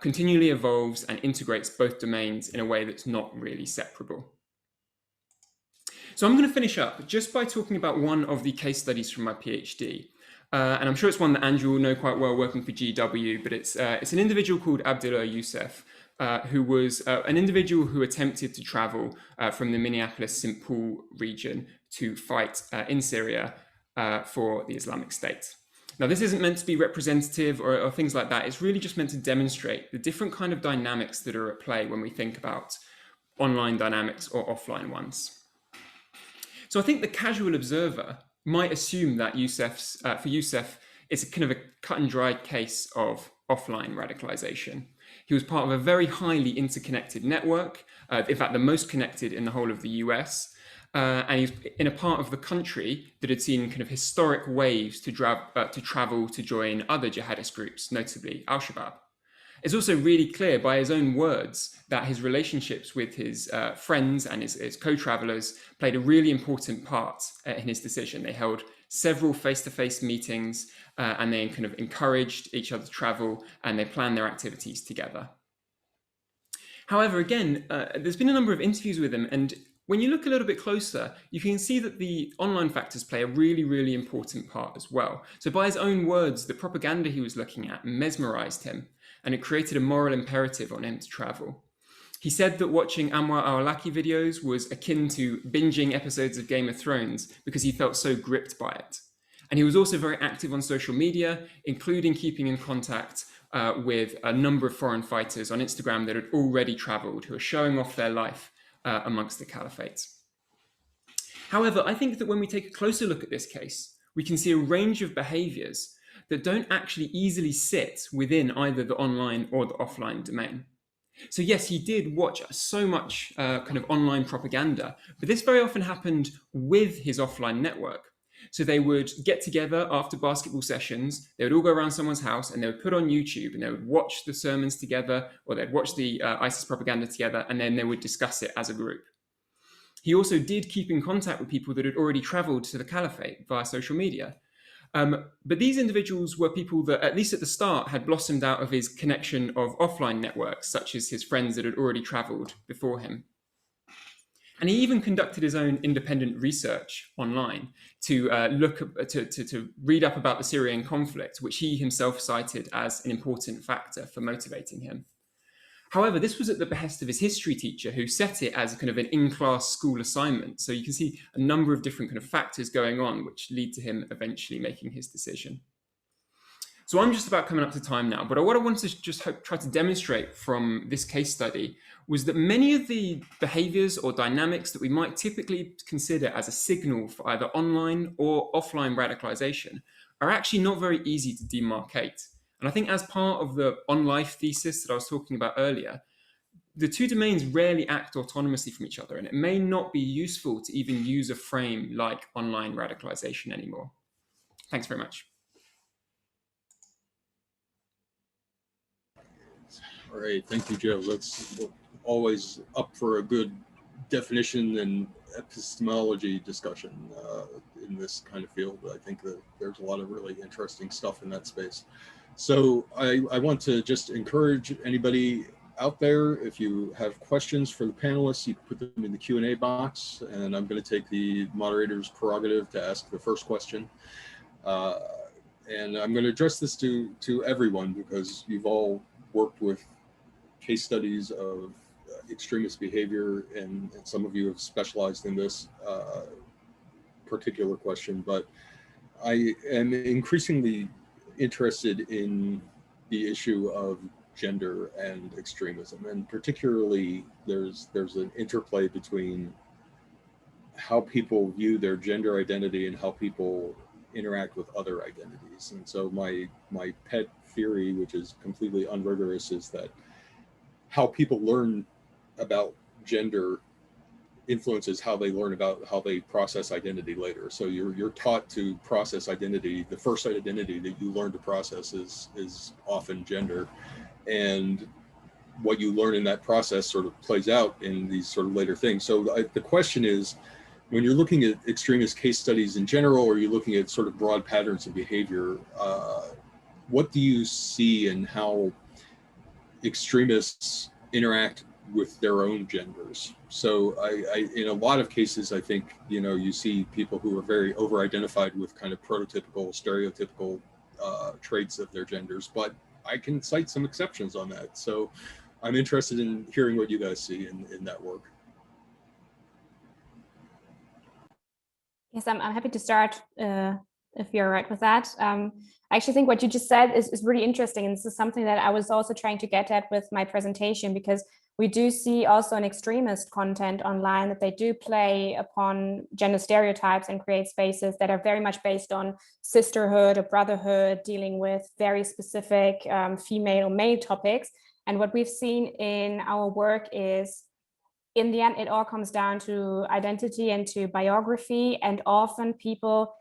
continually evolves and integrates both domains in a way that's not really separable. So I'm going to finish up just by talking about one of the case studies from my PhD. And I'm sure it's one that Andrew will know quite well working for GW, but it's an individual called Abdullah Youssef, who was an individual who attempted to travel from the Minneapolis-St. Paul region to fight in Syria for the Islamic State. Now, this isn't meant to be representative or things like that. It's really just meant to demonstrate the different kind of dynamics that are at play when we think about online dynamics or offline ones. So I think the casual observer might assume that for Youssef, it's a kind of a cut and dried case of offline radicalization. He was part of a very highly interconnected network, in fact, the most connected in the whole of the US. And he's in a part of the country that had seen kind of historic waves to travel to join other jihadist groups, notably Al-Shabaab. It's also really clear by his own words that his relationships with his friends and his co-travelers played a really important part in his decision. They held several face-to-face meetings and they kind of encouraged each other to travel and they planned their activities together. However, again, there's been a number of interviews with him, and when you look a little bit closer, you can see that the online factors play a really, really important part as well. So by his own words, the propaganda he was looking at mesmerized him, and it created a moral imperative on him to travel. He said that watching Anwar al-Awlaki videos was akin to binging episodes of Game of Thrones because he felt so gripped by it. And he was also very active on social media, including keeping in contact with a number of foreign fighters on Instagram that had already traveled, who are showing off their life amongst the caliphate. However, I think that when we take a closer look at this case, we can see a range of behaviors that don't actually easily sit within either the online or the offline domain. So yes, he did watch so much kind of online propaganda, but this very often happened with his offline network. So they would get together after basketball sessions, they would all go around someone's house and they would put on YouTube and they would watch the sermons together, or they'd watch the ISIS propaganda together, and then they would discuss it as a group. He also did keep in contact with people that had already traveled to the caliphate via social media. But these individuals were people that, at least at the start, had blossomed out of his connection of offline networks, such as his friends that had already traveled before him. And he even conducted his own independent research online to to read up about the Syrian conflict, which he himself cited as an important factor for motivating him. However, this was at the behest of his history teacher, who set it as a kind of an in-class school assignment. So you can see a number of different kind of factors going on, which lead to him eventually making his decision. So I'm just about coming up to time now, but what I wanted to just try to demonstrate from this case study was that many of the behaviors or dynamics that we might typically consider as a signal for either online or offline radicalization are actually not very easy to demarcate. And I think as part of the on-life thesis that I was talking about earlier, the two domains rarely act autonomously from each other, and it may not be useful to even use a frame like online radicalization anymore. Thanks very much. All right, thank you, Joe. That's always up for a good definition and epistemology discussion in this kind of field. I think that there's a lot of really interesting stuff in that space. So I want to just encourage anybody out there, if you have questions for the panelists, you can put them in the Q&A box, and I'm going to take the moderator's prerogative to ask the first question. And I'm going to address this to everyone, because you've all worked with case studies of extremist behavior, and some of you have specialized in this particular question, but I am increasingly interested in the issue of gender and extremism, and particularly there's an interplay between how people view their gender identity and how people interact with other identities. And so my pet theory, which is completely unrigorous, is that how people learn about gender influences how they learn about how they process identity later. So you're taught to process identity. The first identity that you learn to process is often gender, and what you learn in that process sort of plays out in these sort of later things. So the question is, when you're looking at extremist case studies in general, or you're looking at sort of broad patterns of behavior, what do you see in how extremists interact with their own genders? So I in a lot of cases, I think, you see people who are very over-identified with kind of prototypical, stereotypical traits of their genders, but I can cite some exceptions on that. So I'm interested in hearing what you guys see in that work. Yes, I'm happy to start if you're all right with that. I actually think what you just said is really interesting. And this is something that I was also trying to get at with my presentation, because we do see also an extremist content online that they do play upon gender stereotypes and create spaces that are very much based on sisterhood or brotherhood, dealing with very specific female or male topics. And what we've seen in our work is, in the end, it all comes down to identity and to biography, and often people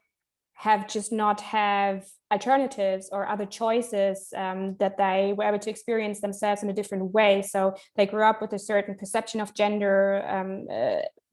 have just not have alternatives or other choices that they were able to experience themselves in a different way. So they grew up with a certain perception of gender,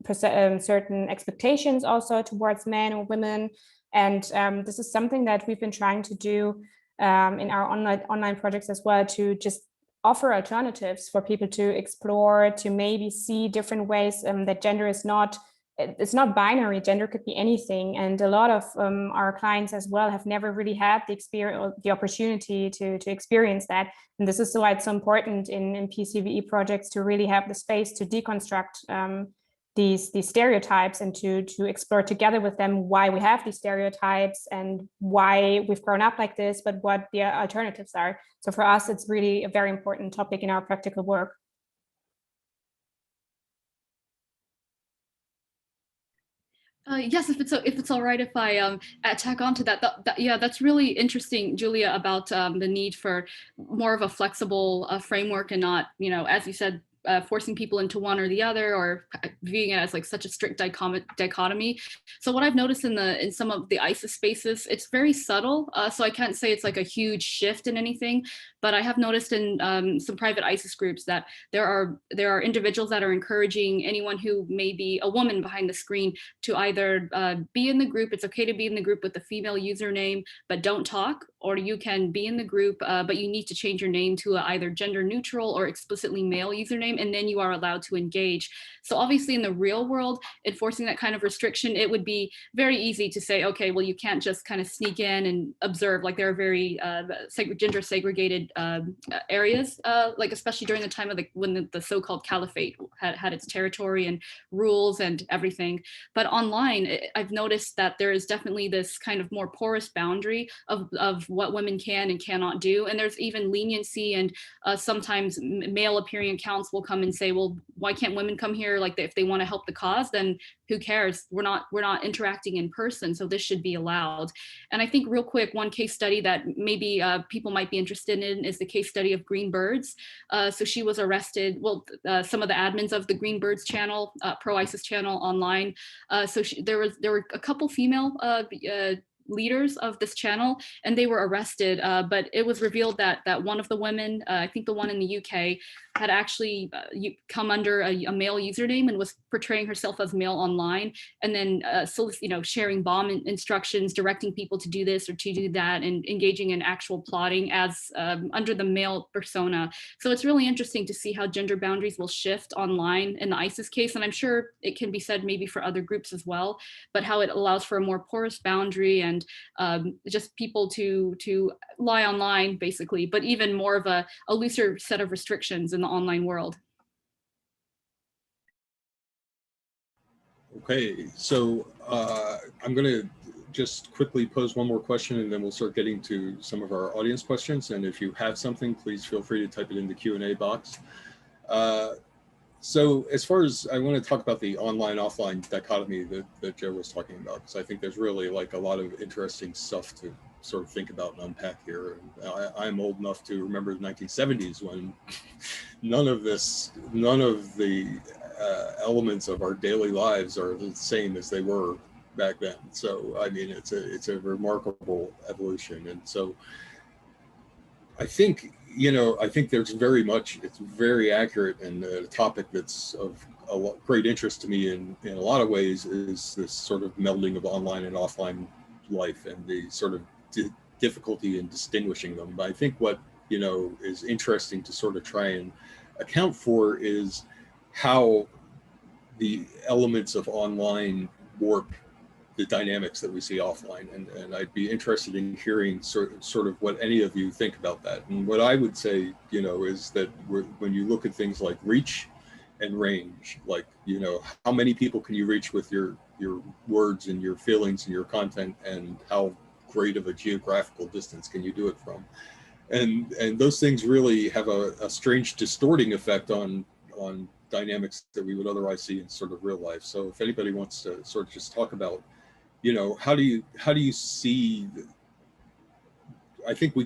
certain expectations also towards men or women. And this is something that we've been trying to do in our online projects as well, to just offer alternatives for people to explore, to maybe see different ways that gender is not, it's not binary. Gender could be anything, and a lot of our clients as well have never really had the experience, the opportunity to experience that. And this is why it's so important in PCVE projects to really have the space to deconstruct these stereotypes, and to explore together with them why we have these stereotypes and why we've grown up like this, but what the alternatives are. So for us, it's really a very important topic in our practical work. Yes, if it's all right if I tack onto that. Yeah, that's really interesting, Julia, about the need for more of a flexible framework, and not, as you said, forcing people into one or the other, or viewing it as like such a strict dichotomy. So what I've noticed in some of the ISIS spaces, it's very subtle. So I can't say it's like a huge shift in anything, but I have noticed in some private ISIS groups that there are individuals that are encouraging anyone who may be a woman behind the screen to either be in the group. It's okay to be in the group with the female username, but don't talk, or you can be in the group, but you need to change your name to either gender neutral or explicitly male username, and then you are allowed to engage. So obviously in the real world, enforcing that kind of restriction, it would be very easy to say, okay, well, you can't just kind of sneak in and observe. Like there are very gender segregated areas, like especially during the time of when the so-called caliphate had its territory and rules and everything. But online, I've noticed that there is definitely this kind of more porous boundary of what women can and cannot do. And there's even leniency, and sometimes male appearing accounts will come and say, well, why can't women come here? Like if they want to help the cause, then who cares? We're not interacting in person, so this should be allowed. And I think real quick, one case study that maybe people might be interested in is the case study of Green Birds. So she was arrested, well, some of the admins of the Green Birds channel, pro-ISIS channel online. So there were a couple female leaders of this channel, and they were arrested, but it was revealed that one of the women, I think the one in the UK, had actually come under a male username and was portraying herself as male online, and then sharing bomb instructions, directing people to do this or to do that, and engaging in actual plotting as under the male persona. So it's really interesting to see how gender boundaries will shift online in the ISIS case, and I'm sure it can be said maybe for other groups as well, but how it allows for a more porous boundary and just people to lie online basically, but even more of a looser set of restrictions in the online world. Okay, so I'm going to just quickly pose one more question, and then we'll start getting to some of our audience questions. And if you have something, please feel free to type it in the Q&A box. So as far as I want to talk about the online-offline dichotomy that Joe was talking about, because I think there's really like a lot of interesting stuff to sort of think about and unpack here. I'm old enough to remember the 1970s when none of the elements of our daily lives are the same as they were back then. So I mean, it's a remarkable evolution, and so I think, I think there's it's very accurate, and a topic that's of great interest to me in a lot of ways is this sort of melding of online and offline life and the sort of difficulty in distinguishing them. But I think what, is interesting to sort of try and account for is how the elements of online warp the dynamics that we see offline, and I'd be interested in hearing sort of what any of you think about that. And what I would say, is that when you look at things like reach and range, like, how many people can you reach with your words and your feelings and your content, and how great of a geographical distance can you do it from? And those things really have a strange distorting effect on dynamics that we would otherwise see in sort of real life. So if anybody wants to sort of just talk about, how do you see, I think we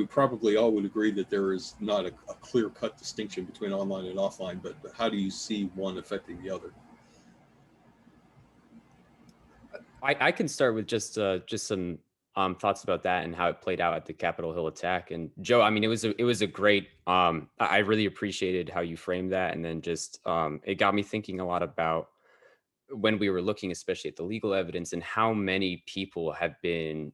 probably all would agree that there is not a clear-cut distinction between online and offline, but how do you see one affecting the other? I can start with just some thoughts about that and how it played out at the Capitol Hill attack. And Joe, I mean, it was a great, I really appreciated how you framed that. And then just, it got me thinking a lot about when we were looking, especially at the legal evidence, and how many people have been,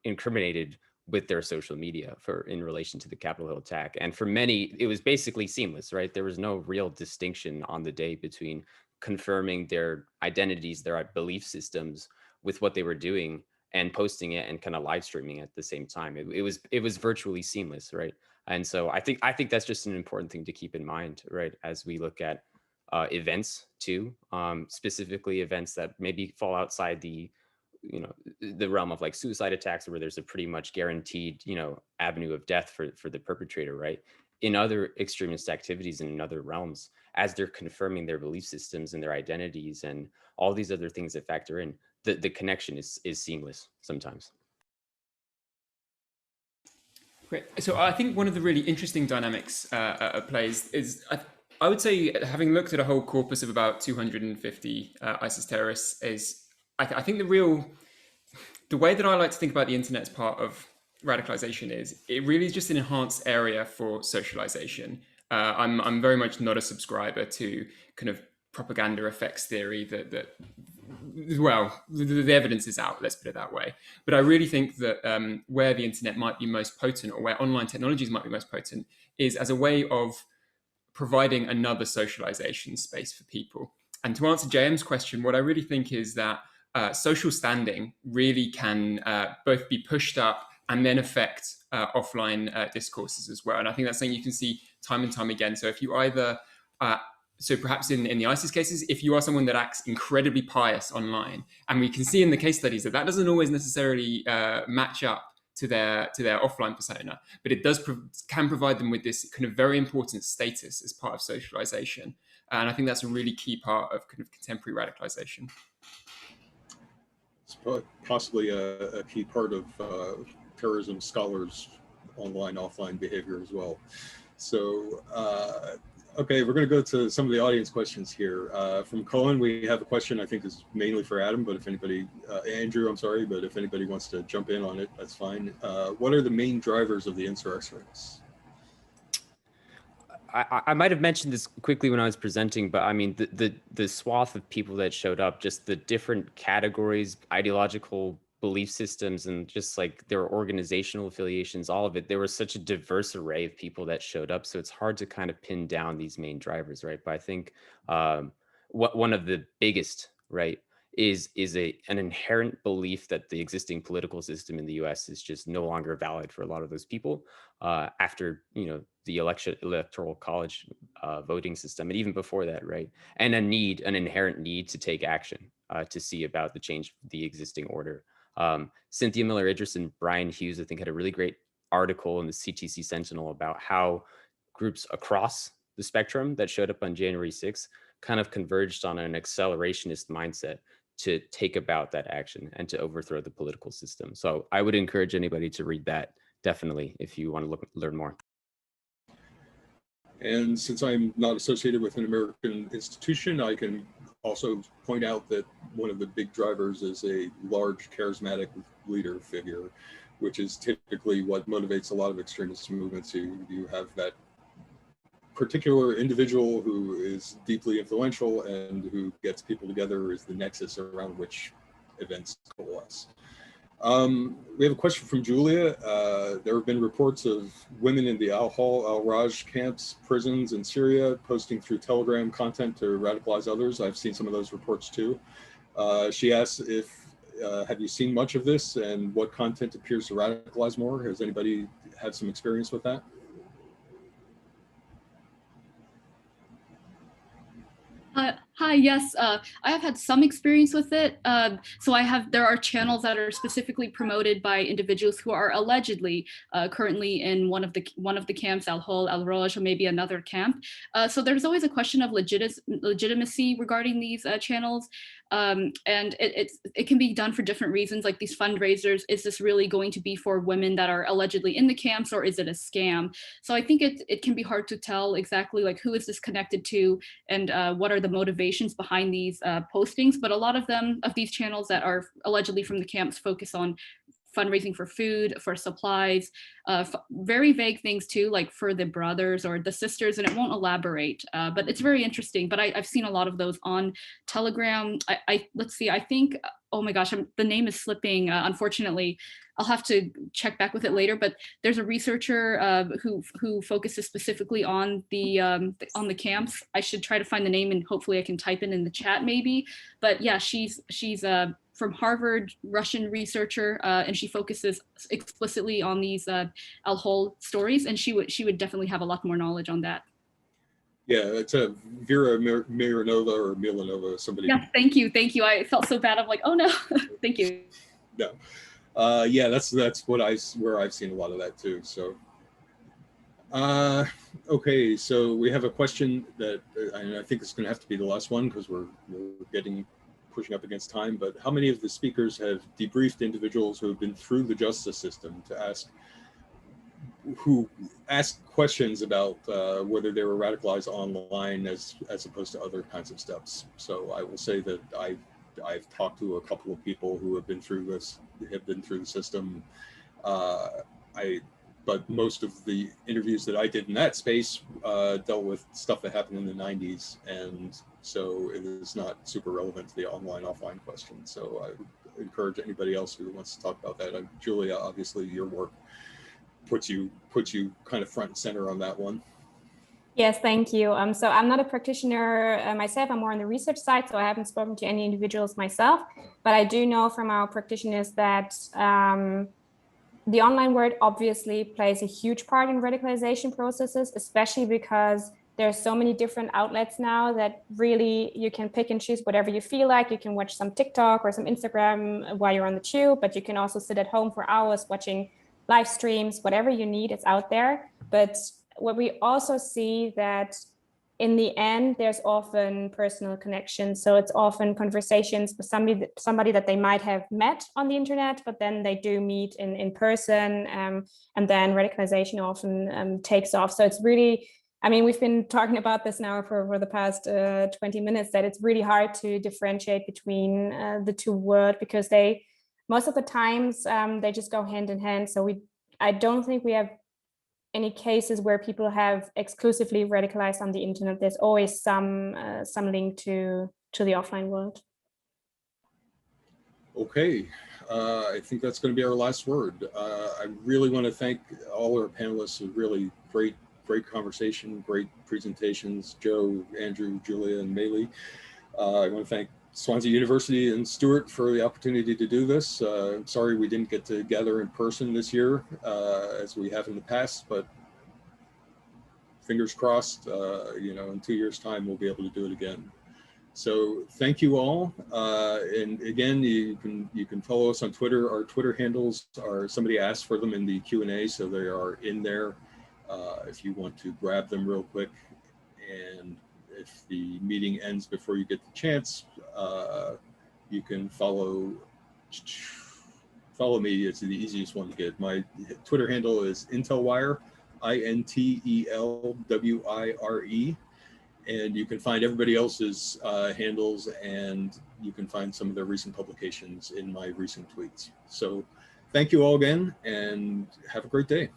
incriminated with their social media in relation to the Capitol Hill attack. And for many, it was basically seamless, right? There was no real distinction on the day between confirming their identities, their belief systems with what they were doing and posting it and kind of live streaming at the same time. It was virtually seamless, right? And so I think that's just an important thing to keep in mind, right? As we look at events too, specifically events that maybe fall outside the realm of like suicide attacks, where there's a pretty much guaranteed avenue of death for the perpetrator, right? In other extremist activities and in other realms, as they're confirming their belief systems and their identities and all these other things that factor in, the connection is seamless sometimes. Great. So I think one of the really interesting dynamics at play is I would say, having looked at a whole corpus of about 250 ISIS terrorists, is I think the way that I like to think about the internet as part of radicalization is it really is just an enhanced area for socialization. I'm very much not a subscriber to kind of propaganda effects theory that well, the evidence is out, let's put it that way. But I really think that where the internet might be most potent, or where online technologies might be most potent, is as a way of providing another socialization space for people. And to answer JM's question, what I really think is that social standing really can both be pushed up and then affect offline discourses as well. And I think that's something you can see time and time again. So if you either, so perhaps in the ISIS cases, if you are someone that acts incredibly pious online, and we can see in the case studies that doesn't always necessarily match up to their offline persona, but it can provide them with this kind of very important status as part of socialization. And I think that's a really key part of kind of contemporary radicalization. It's possibly a key part of terrorism scholars' online, offline behavior as well. So, okay, we're going to go to some of the audience questions here. From Cohen, we have a question I think is mainly for Adam, but if anybody, Andrew, I'm sorry, but if anybody wants to jump in on it, that's fine. What are the main drivers of the insurrections? I might have mentioned this quickly when I was presenting, but I mean, the swath of people that showed up, just the different categories, ideological belief systems, and just like their organizational affiliations, all of it, there was such a diverse array of people that showed up. So it's hard to kind of pin down these main drivers, right? But I think one of the biggest, right, is an inherent belief that the existing political system in the U.S. is just no longer valid for a lot of those people after the electoral college voting system, and even before that, right? And an inherent need to take action to see about the change of the existing order. Cynthia Miller-Idris and Brian Hughes, I think, had a really great article in the CTC Sentinel about how groups across the spectrum that showed up on January 6th kind of converged on an accelerationist mindset to take about that action and to overthrow the political system. So I would encourage anybody to read that, definitely, if you want to learn more. And since I'm not associated with an American institution, I can also point out that one of the big drivers is a large charismatic leader figure, which is typically what motivates a lot of extremist movements. You have that particular individual who is deeply influential and who gets people together is the nexus around which events coalesce. We have a question from Julia. There have been reports of women in the Al-Hol, Al-Raj camps, prisons in Syria, posting through Telegram content to radicalize others. I've seen some of those reports too. She asks have you seen much of this and what content appears to radicalize more? Has anybody had some experience with that? Hi, yes, I have had some experience with it. So there are channels that are specifically promoted by individuals who are allegedly currently in one of the camps, Al-Hol, Al-Raj, or maybe another camp. So there's always a question of legitimacy regarding these channels. And it can be done for different reasons, like these fundraisers. Is this really going to be for women that are allegedly in the camps, or is it a scam? So I think it can be hard to tell exactly like who is this connected to and what are the motivations behind these postings. But a lot of these channels that are allegedly from the camps focus on fundraising for food, for supplies, very vague things too, like for the brothers or the sisters, and it won't elaborate, but it's very interesting. But I've seen a lot of those on Telegram. Let's see, I think, oh my gosh, the name is slipping, unfortunately. I'll have to check back with it later, but there's a researcher who focuses specifically on the camps. I should try to find the name and hopefully I can type it in the chat maybe. But yeah, she's from Harvard, Russian researcher, and she focuses explicitly on these Al-Hol stories, and she would definitely have a lot more knowledge on that. Yeah, it's a Vera Mironova or Milanova, somebody. Yes, thank you. I felt so bad. I'm like, oh no, thank you. No. Yeah, that's where I've seen a lot of that too. So, okay, so we have a question that and I think it's going to have to be the last one because we're pushing up against time. But how many of the speakers have debriefed individuals who have been through the justice system to ask questions about whether they were radicalized online as opposed to other kinds of steps? So I will say that I've talked to a couple of people who have been through the system. But most of the interviews that I did in that space dealt with stuff that happened in the 90s. And so it is not super relevant to the online offline question. So I would encourage anybody else who wants to talk about that. Julia, obviously your work puts you kind of front and center on that one. Yes, thank you. So I'm not a practitioner myself. I'm more on the research side, so I haven't spoken to any individuals myself. But I do know from our practitioners that the online world obviously plays a huge part in radicalization processes, especially because there's so many different outlets now that really you can pick and choose whatever you feel like. You can watch some TikTok or some Instagram while you're on the tube, but you can also sit at home for hours watching live streams, whatever you need, it's out there. But what we also see that in the end, there's often personal connections. So it's often conversations with somebody that they might have met on the internet, but then they do meet in person, and then radicalization often takes off. So it's really, I mean, we've been talking about this now for the past 20 minutes, that it's really hard to differentiate between the two words, because most of the times they just go hand in hand. So I don't think we have any cases where people have exclusively radicalized on the internet. There's always some link to the offline world. Okay, I think that's going to be our last word. I really want to thank all our panelists. A really great conversation, great presentations. Joe, Andrew, Julia, and Meili. I want to thank Swansea University and Stuart for the opportunity to do this. Sorry we didn't get to gather in person this year as we have in the past, but fingers crossed, you know, in 2 years' time, we'll be able to do it again. So thank you all. And again, you can follow us on Twitter. Our Twitter handles are, somebody asked for them in the Q&A, so they are in there if you want to grab them real quick. And if the meeting ends before you get the chance, you can follow me. It's the easiest one to get. My Twitter handle is Intelwire, INTELWIRE. And you can find everybody else's handles, and you can find some of their recent publications in my recent tweets. So thank you all again, and have a great day.